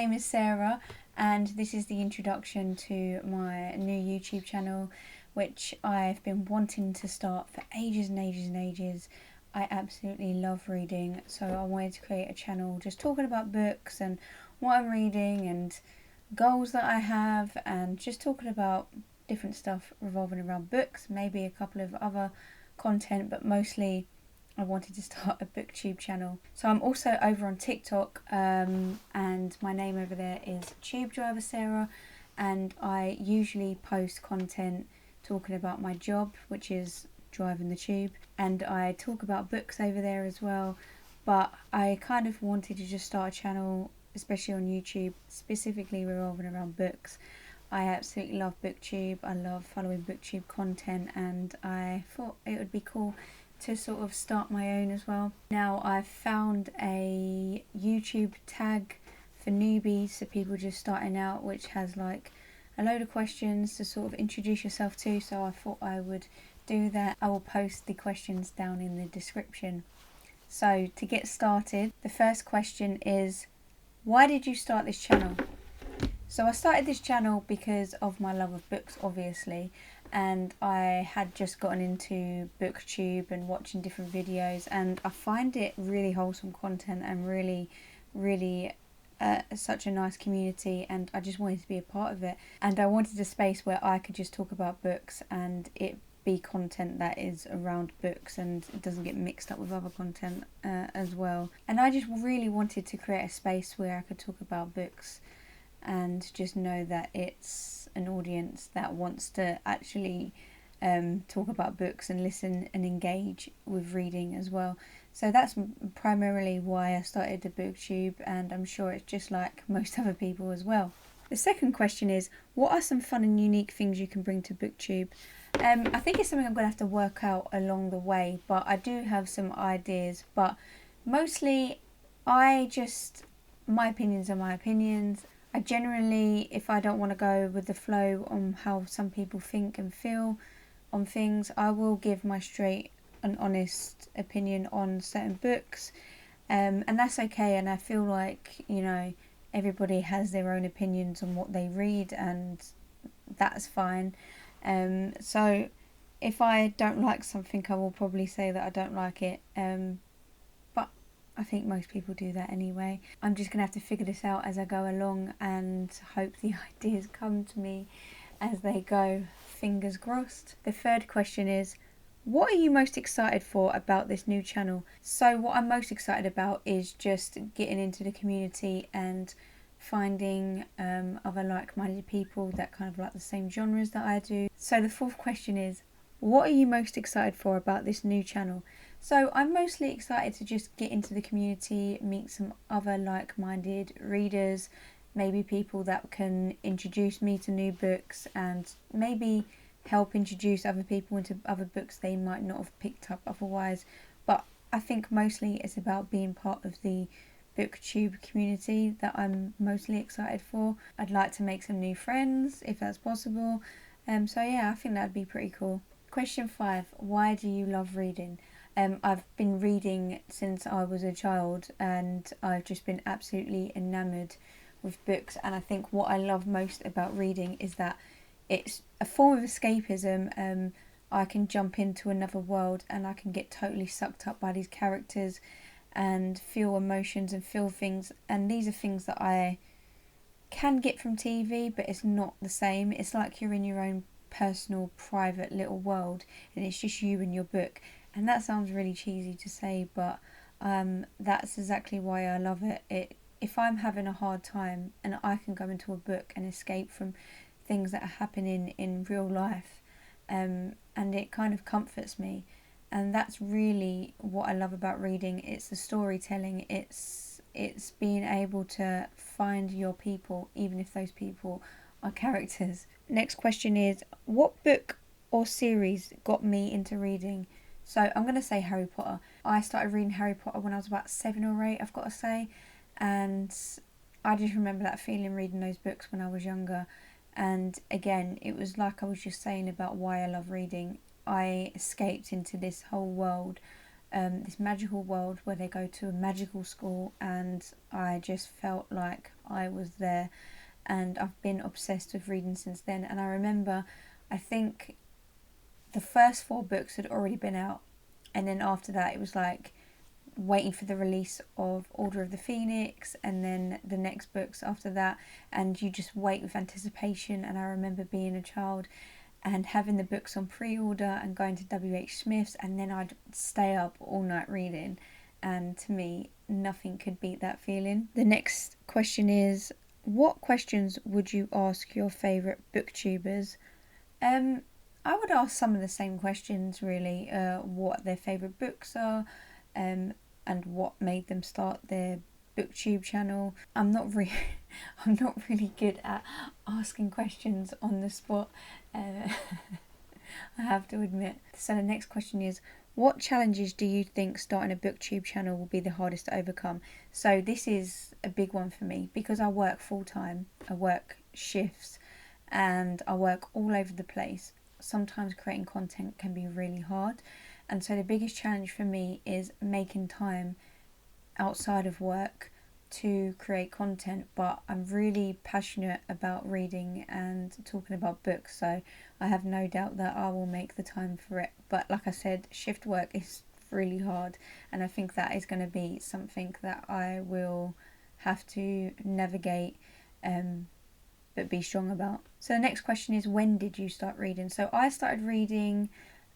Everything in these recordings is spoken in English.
name is Sarah, and this is the introduction to my new YouTube channel, which I've been wanting to start for ages and ages and ages. I absolutely love reading, so I wanted to create a channel just talking about books and what I'm reading and goals that I have, and just talking about different stuff revolving around books, maybe a couple of other content, but mostly I wanted to start a booktube channel. So I'm also over on TikTok, and my name over there is Tube Driver Sarah, and I usually post content talking about my job, which is driving the tube, and I talk about books over there as well. But I kind of wanted to just start a channel, especially on YouTube, specifically revolving around books. I absolutely love booktube. I love following booktube content, and I thought it would be cool to sort of start my own as well. Now I've found a YouTube tag for newbies, so people just starting out, which has like a load of questions to sort of introduce yourself to, so I thought I would do that. I will post the questions down in the description. So to get started, the first question is, why did you start this channel? So I started this channel because of my love of books, obviously, and I had just gotten into booktube and watching different videos, and I find it really wholesome content and really such a nice community, and I just wanted to be a part of it. And I wanted a space where I could just talk about books and it be content that is around books and it doesn't get mixed up with other content as well. And I just really wanted to create a space where I could talk about books and just know that it's an audience that wants to actually talk about books and listen and engage with reading as well. So that's primarily why I started the booktube, and I'm sure it's just like most other people as well. The second question is, what are some fun and unique things you can bring to booktube? I think it's something I'm going to have to work out along the way, but I do have some ideas. But mostly my opinions are my opinions. I generally, if I don't want to go with the flow on how some people think and feel on things, I will give my straight and honest opinion on certain books, and that's okay. And I feel like, you know, everybody has their own opinions on what they read, and that's fine. So if I don't like something, I will probably say that I don't like it, but I think most people do that anyway. I'm just gonna have to figure this out as I go along and hope the ideas come to me as they go, fingers crossed. The third question is, what are you most excited for about this new channel? So what I'm most excited about is just getting into the community and finding other like-minded people that kind of like the same genres that I do. So the fourth question is, what are you most excited for about this new channel? So I'm mostly excited to just get into the community, meet some other like-minded readers, maybe people that can introduce me to new books and maybe help introduce other people into other books they might not have picked up otherwise. But I think mostly it's about being part of the booktube community that I'm mostly excited for. I'd like to make some new friends if that's possible. So yeah, I think that'd be pretty cool. Question 5, why do you love reading? I've been reading since I was a child, and I've just been absolutely enamoured with books. And I think what I love most about reading is that it's a form of escapism. I can jump into another world and I can get totally sucked up by these characters and feel emotions and feel things, and these are things that I can get from TV, but it's not the same. It's like you're in your own personal private little world and it's just you and your book. And that sounds really cheesy to say, but that's exactly why I love it. If I'm having a hard time and I can go into a book and escape from things that are happening in real life, and it kind of comforts me. And that's really what I love about reading. It's the storytelling. It's being able to find your people, even if those people are characters. Next question is, what book or series got me into reading? So I'm going to say Harry Potter. I started reading Harry Potter when I was about 7 or 8, I've got to say. And I just remember that feeling reading those books when I was younger. And again, it was like I was just saying about why I love reading. I escaped into this whole world this magical world where they go to a magical school, and I just felt like I was there, and I've been obsessed with reading since then. And I remember, I think the first 4 books had already been out, and then after that it was like waiting for the release of Order of the Phoenix, and then the next books after that, and you just wait with anticipation. And I remember being a child and having the books on pre-order and going to WH Smith's, and then I'd stay up all night reading, and to me nothing could beat that feeling. The next question is, what questions would you ask your favourite booktubers? I would ask some of the same questions really, what their favourite books are, and what made them start their booktube channel. I'm not really good at asking questions on the spot, I have to admit. So the next question is, what challenges do you think starting a booktube channel will be the hardest to overcome? So this is a big one for me because I work full time, I work shifts, and I work all over the place. Sometimes creating content can be really hard, and so the biggest challenge for me is making time outside of work to create content. But I'm really passionate about reading and talking about books, so I have no doubt that I will make the time for it. But like I said, shift work is really hard, and I think that is going to be something that I will have to navigate, but be strong about. So the next question is, when did you start reading? So I started reading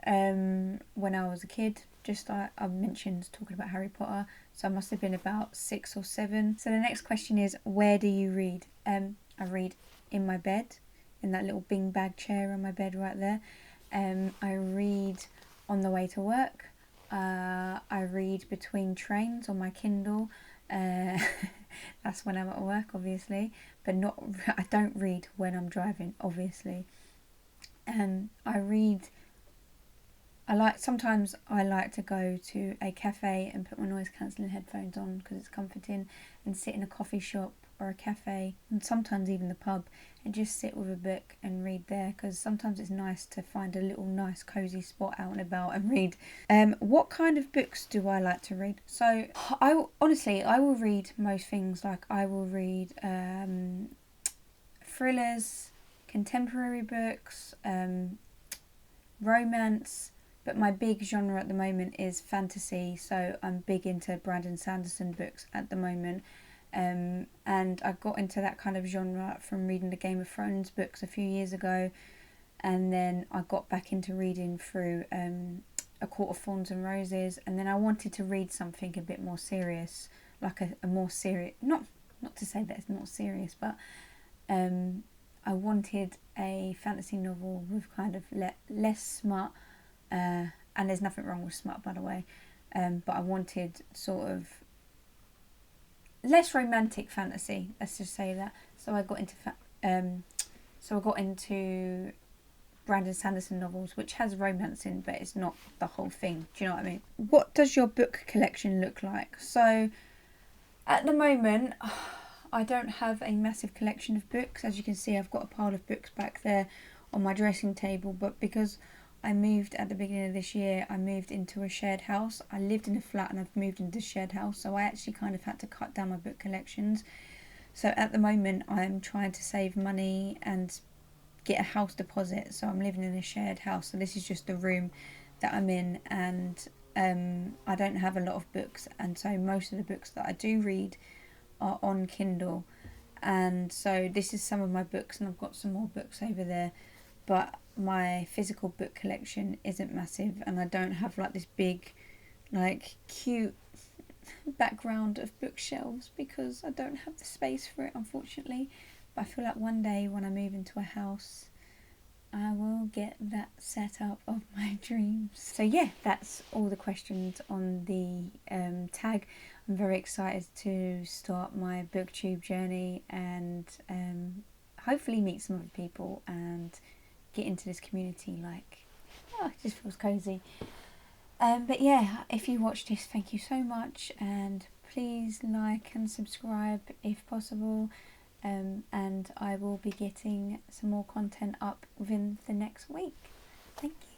when I was a kid, just like I mentioned, talking about Harry Potter, so I must have been about 6 or 7. So the next question is, where do you read? I read in my bed, in that little beanbag chair on my bed right there. I read on the way to work. I read between trains on my Kindle. That's when I'm at work, obviously, but I don't read when I'm driving, obviously. Sometimes I like to go to a cafe and put my noise cancelling headphones on because it's comforting, and sit in a coffee shop or a cafe, and sometimes even the pub, and just sit with a book and read there, because sometimes it's nice to find a little nice cozy spot out and about and read. What kind of books do I like to read? So I will read most things. Like I will read thrillers, contemporary books, romance, but my big genre at the moment is fantasy, so I'm big into Brandon Sanderson books at the moment. And I got into that kind of genre from reading the Game of Thrones books a few years ago, and then I got back into reading through A Court of Thorns and Roses, and then I wanted to read something a bit more serious, like a more serious, not to say that it's not serious, but I wanted a fantasy novel with kind of less smut, and there's nothing wrong with smut, by the way, but I wanted sort of less romantic fantasy, let's just say that. So I got into Brandon Sanderson novels, which has romance in, but it's not the whole thing. Do you know what I mean? What does your book collection look like? So at the moment, I don't have a massive collection of books. As you can see, I've got a pile of books back there on my dressing table, but because I moved at the beginning of this year, I moved into a shared house. I lived in a flat and I've moved into a shared house, so I actually kind of had to cut down my book collections. So at the moment I'm trying to save money and get a house deposit, so I'm living in a shared house. So this is just the room that I'm in, and I don't have a lot of books, and so most of the books that I do read are on Kindle. And so this is some of my books, and I've got some more books over there, but my physical book collection isn't massive, and I don't have like this big, like, cute background of bookshelves because I don't have the space for it, unfortunately. But I feel like one day when I move into a house, I will get that setup of my dreams. So yeah, that's all the questions on the tag. I'm very excited to start my booktube journey and hopefully meet some other people and get into this community. Like, oh, it just feels cozy. But yeah, if you watched this, thank you so much, and please like and subscribe if possible, and I will be getting some more content up within the next week. Thank you.